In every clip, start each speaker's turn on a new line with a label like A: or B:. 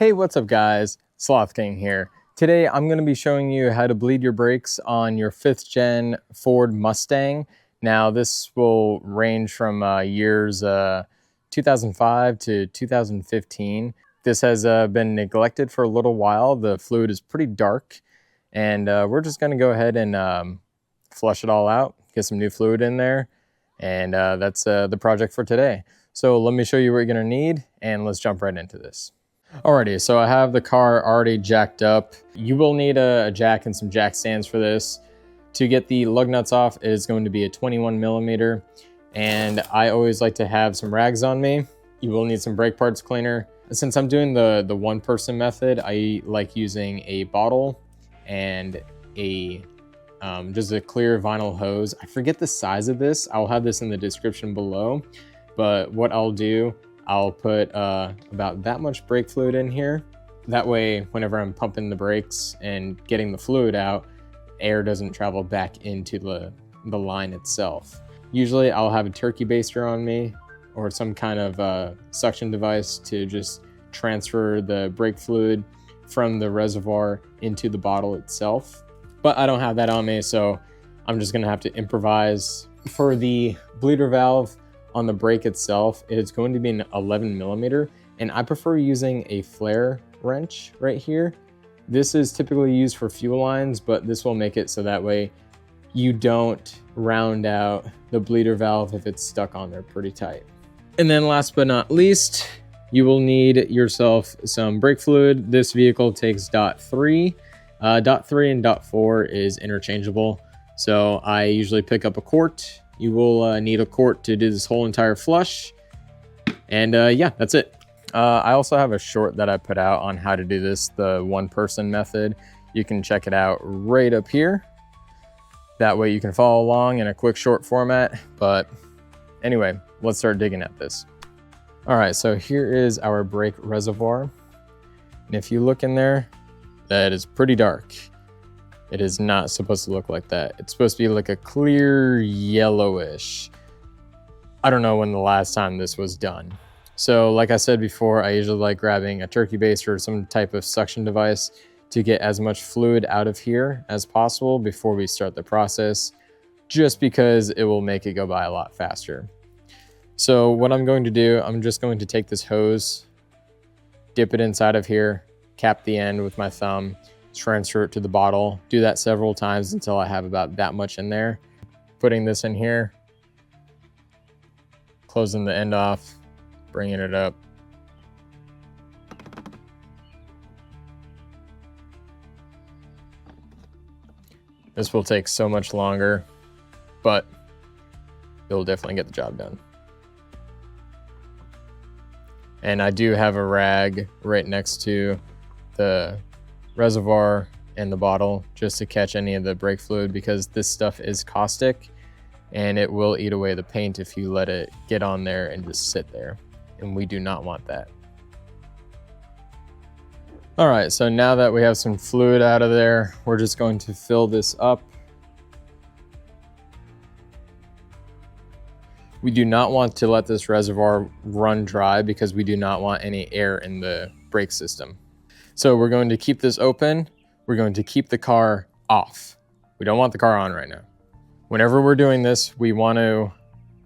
A: Hey, what's up guys? Sloth King here. Today I'm going to be showing you how to bleed your brakes on your 5th gen Ford Mustang. Now this will range from years 2005 to 2015. This has been neglected for a little while. The fluid is pretty dark, and we're just going to go ahead and flush it all out, get some new fluid in there, and that's the project for today. So let me show you what you're going to need, and let's jump right into this. Alrighty, so I have the car already jacked up. You will need a jack and some jack stands for this. To get the lug nuts off, it is going to be a 21 millimeter, and I always like to have some rags on me. You will need some brake parts cleaner. Since I'm doing the one person method, I like using a bottle and a just a clear vinyl hose. I forget the size of this. I'll have this in the description below, but what I'll do, I'll put about that much brake fluid in here. That way, whenever I'm pumping the brakes and getting the fluid out, air doesn't travel back into the line itself. Usually I'll have a turkey baster on me or some kind of suction device to just transfer the brake fluid from the reservoir into the bottle itself. But I don't have that on me, so I'm just gonna have to improvise. For the bleeder valve, on the brake itself, it's going to be an 11 millimeter, and I prefer using a flare wrench right here. This is typically used for fuel lines, but this will make it so that way you don't round out the bleeder valve if it's stuck on there pretty tight. And then last but not least, you will need yourself some brake fluid. This vehicle takes .3. .3 and .4 is interchangeable, so I usually pick up a quart. You will need a quart to do this whole entire flush. And yeah, that's it. I also have a short that I put out on how to do this, the one person method. You can check it out right up here. That way you can follow along in a quick short format. But anyway, let's start digging at this. All right, so here is our brake reservoir. And if you look in there, that is pretty dark. It is not supposed to look like that. It's supposed to be like a clear yellowish. I don't know when the last time this was done. So like I said before, I usually like grabbing a turkey baster or some type of suction device to get as much fluid out of here as possible before we start the process, just because it will make it go by a lot faster. So what I'm going to do, I'm just going to take this hose, dip it inside of here, cap the end with my thumb, transfer it to the bottle. Do that several times until I have about that much in there. Putting this in here, closing the end off, bringing it up. This will take so much longer, but it'll definitely get the job done. And I do have a rag right next to the reservoir and the bottle just to catch any of the brake fluid, because this stuff is caustic and it will eat away the paint if you let it get on there and just sit there, and we do not want that. All right, so now that we have some fluid out of there, we're just going to fill this up. We do not want to let this reservoir run dry because we do not want any air in the brake system. So we're going to keep this open. We're going to keep the car off. We don't want the car on right now. Whenever we're doing this, we want to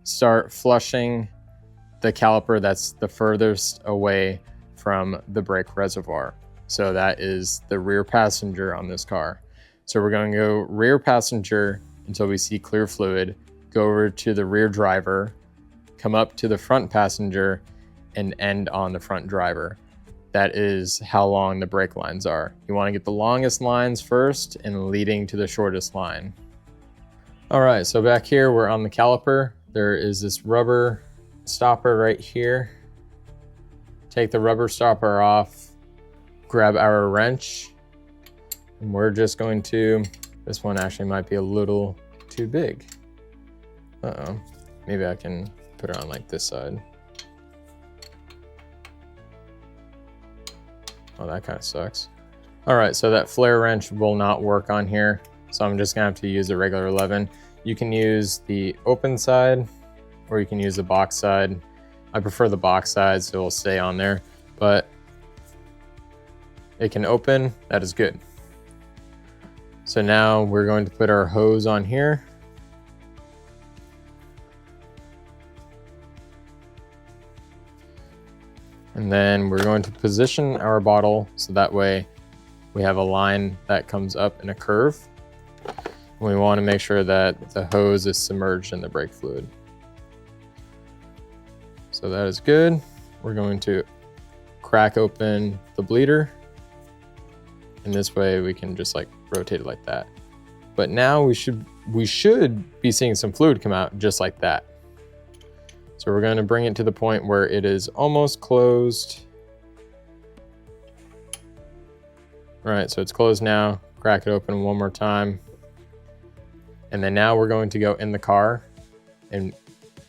A: start flushing the caliper that's the furthest away from the brake reservoir. So that is the rear passenger on this car. So we're going to go rear passenger until we see clear fluid, go over to the rear driver, come up to the front passenger, and end on the front driver. That is how long the brake lines are. You want to get the longest lines first and leading to the shortest line. All right, so back here, we're on the caliper. There is this rubber stopper right here. Take the rubber stopper off, grab our wrench, and we're just going to, this one actually might be a little too big. Uh-oh, maybe I can put it on like this side. Oh, that kind of sucks. All right, so that flare wrench will not work on here, so I'm just gonna have to use a regular 11. You can use the open side or you can use the box side. I prefer the box side so it'll stay on there, but it can open, that is good. So now we're going to put our hose on here. And then we're going to position our bottle so that way we have a line that comes up in a curve. We want to make sure that the hose is submerged in the brake fluid. So that is good. We're going to crack open the bleeder. And this way we can just like rotate it like that. But now we should be seeing some fluid come out just like that. So we're going to bring it to the point where it is almost closed. All right, so it's closed now. Crack it open one more time. And then now we're going to go in the car and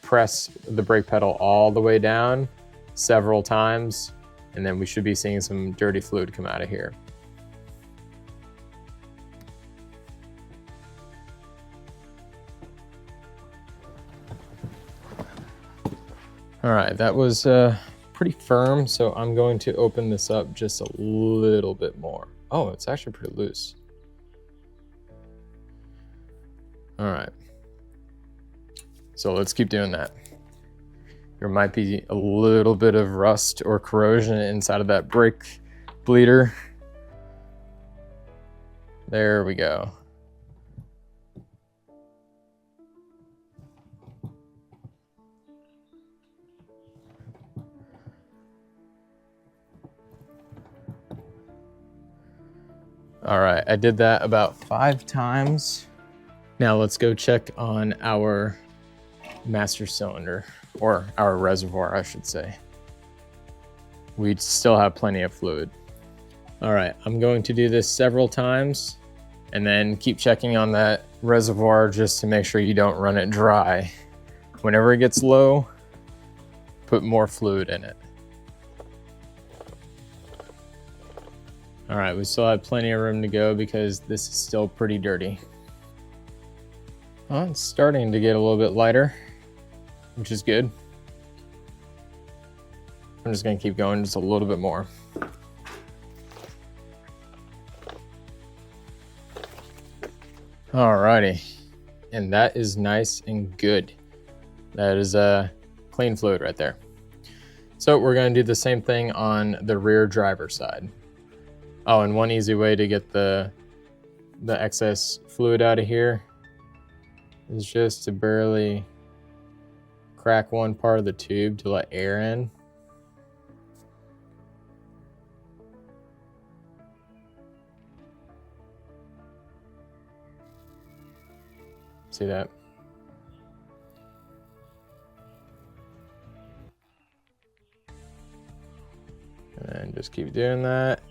A: press the brake pedal all the way down several times. And then we should be seeing some dirty fluid come out of here. All right, that was pretty firm, so I'm going to open this up just a little bit more. Oh, it's actually pretty loose. All right, so let's keep doing that. There might be a little bit of rust or corrosion inside of that brake bleeder. There we go. All right, I did that about 5 times. Now let's go check on our master cylinder, or our reservoir, I should say. We still have plenty of fluid. All right, I'm going to do this several times and then keep checking on that reservoir just to make sure you don't run it dry. Whenever it gets low, put more fluid in it. All right, we still have plenty of room to go because this is still pretty dirty. Well, it's starting to get a little bit lighter, which is good. I'm just gonna keep going just a little bit more. Alrighty, and that is nice and good. That is clean fluid right there. So we're gonna do the same thing on the rear driver side. Oh, and one easy way to get the excess fluid out of here is just to barely crack one part of the tube to let air in. See that? And just keep doing that.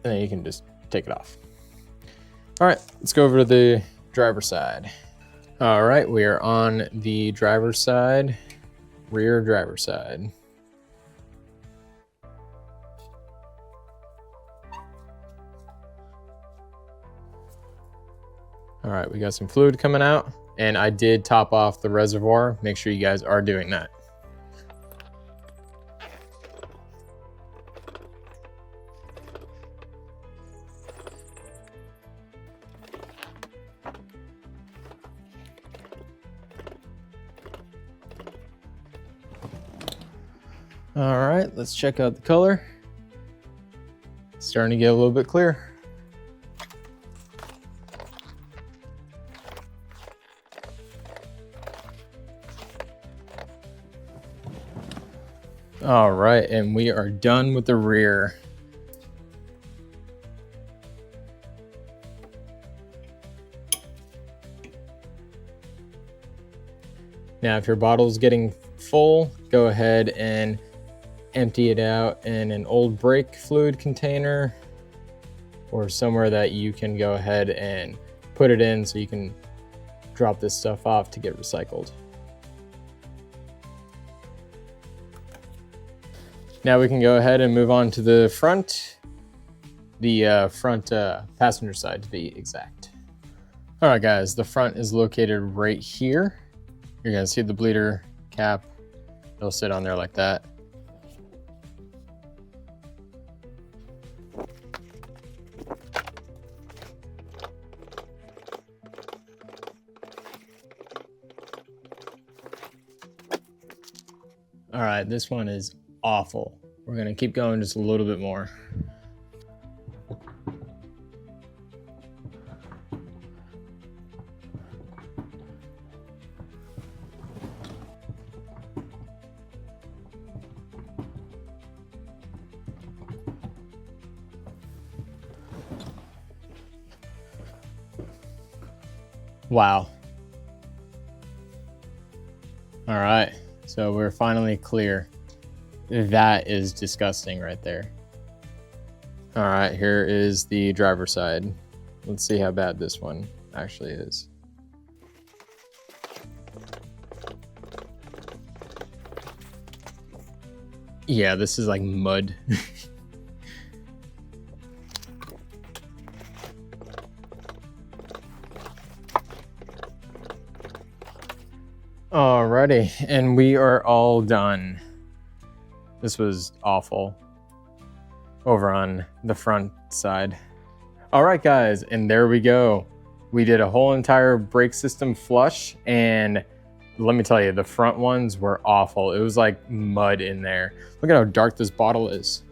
A: And then you can just take it off. All right, let's go over to the driver's side. All right, we are on the driver's side, rear driver's side. All right, we got some fluid coming out, and I did top off the reservoir. Make sure you guys are doing that. All right, let's check out the color. It's starting to get a little bit clear. All right, and we are done with the rear. Now, if your bottle is getting full, go ahead and empty it out in an old brake fluid container or somewhere that you can go ahead and put it in so you can drop this stuff off to get recycled. Now we can go ahead and move on to the front passenger side to be exact. All right, guys, the front is located right here. You're gonna see the bleeder cap. It'll sit on there like that. All right, this one is awful. We're gonna keep going just a little bit more. Wow. All right, so we're finally clear. That is disgusting right there. All right, here is the driver's side. Let's see how bad this one actually is. Yeah, this is like mud. Alrighty, and we are all done. This was awful. Over on the front side. All right, guys, and there we go. We did a whole entire brake system flush, and let me tell you, the front ones were awful. It was like mud in there. Look at how dark this bottle is.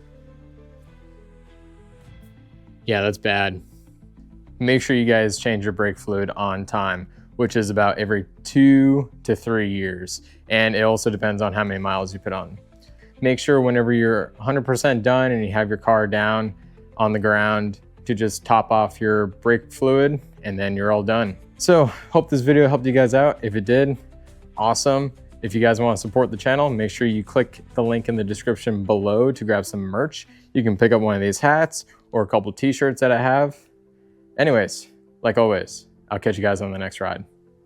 A: Yeah, that's bad. Make sure you guys change your brake fluid on time, which is about every 2 to 3 years. And it also depends on how many miles you put on. Make sure whenever you're 100% done and you have your car down on the ground to just top off your brake fluid, and then you're all done. So hope this video helped you guys out. If it did, awesome. If you guys want to support the channel, make sure you click the link in the description below to grab some merch. You can pick up one of these hats or a couple t-shirts that I have. Anyways, like always, I'll catch you guys on the next ride.